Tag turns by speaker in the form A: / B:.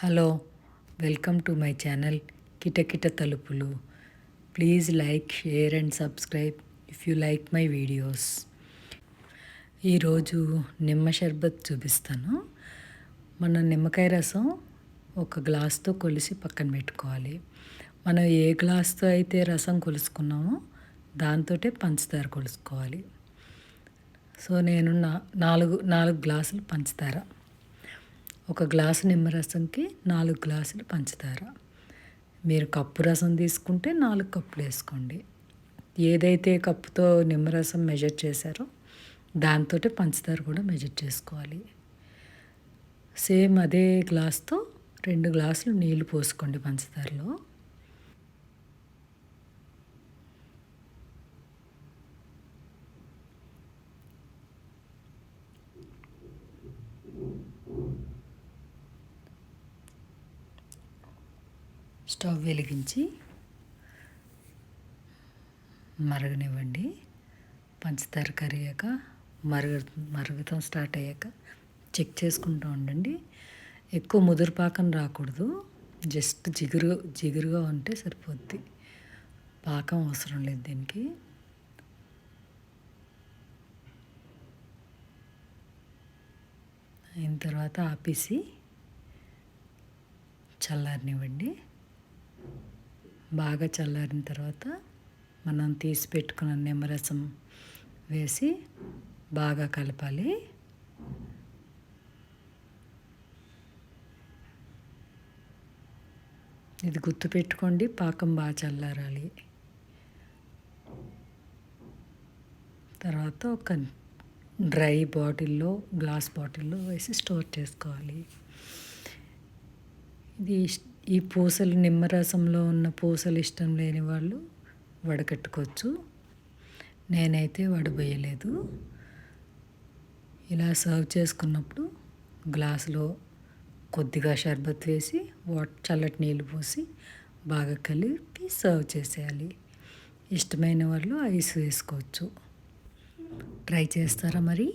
A: Hello, welcome to my channel కిటకిట తలుపులు. Please like, share and subscribe if you like my videos. ఈరోజు నిమ్మ షర్బత్ చూపిస్తాను. మన నిమ్మకాయ రసం ఒక గ్లాస్తో కొలిసి పక్కన పెట్టుకోవాలి. మనం ఏ గ్లాస్తో అయితే రసం కొలుసుకున్నామో దాంతో పంచదార కొలుసుకోవాలి. సో నేను నాలుగు గ్లాసులు పంచదార, ఒక గ్లాసు నిమ్మరసంకి 4 గ్లాసులు పంచదార. మీరు కప్పు రసం తీసుకుంటే 4 కప్పులు వేసుకోండి. ఏదైతే కప్పుతో నిమ్మరసం మెజర్ చేశారో దాంతో పంచదార కూడా మెజర్ చేసుకోవాలి. సేమ్ అదే గ్లాస్తో 2 గ్లాసులు నీళ్లు పోసుకోండి పంచదారలో. స్టవ్ వెలిగించి మరగనివ్వండి. పంచదార కరిగాక మరుగుతం స్టార్ట్ అయ్యాక చెక్ చేసుకుంటూ ఉండండి. ఎక్కువ ముదురు పాకం రాకూడదు, జస్ట్ జిగురుగా ఉంటే సరిపోద్ది. పాకం అవసరం లేదు దీనికి. అయిన తర్వాత ఆపేసి చల్లారనివ్వండి. బాగా చల్లారిన తర్వాత మనం తీసి పెట్టుకున్న నిమ్మరసం వేసి బాగా కలపాలి. ఇది గుర్తుపెట్టుకోండి, పాకం బాగా చల్లారాలి. తర్వాత ఒక డ్రై బాటిల్లో, గ్లాస్ బాటిల్లో వేసి స్టోర్ చేసుకోవాలి. ఈ పూసలు, నిమ్మరసంలో ఉన్న పూసలు ఇష్టం లేని వాళ్ళు వడకట్టుకోవచ్చు. నేనైతే వడబోయలేదు. ఇలా సర్వ్ చేసుకున్నప్పుడు గ్లాసులో కొద్దిగా షర్బత్ వేసి చల్లటి నీళ్ళు పోసి బాగా కలిపి సర్వ్ చేసేయాలి. ఇష్టమైన వాళ్ళు ఐస్ వేసుకోవచ్చు. ట్రై చేస్తారా మరి?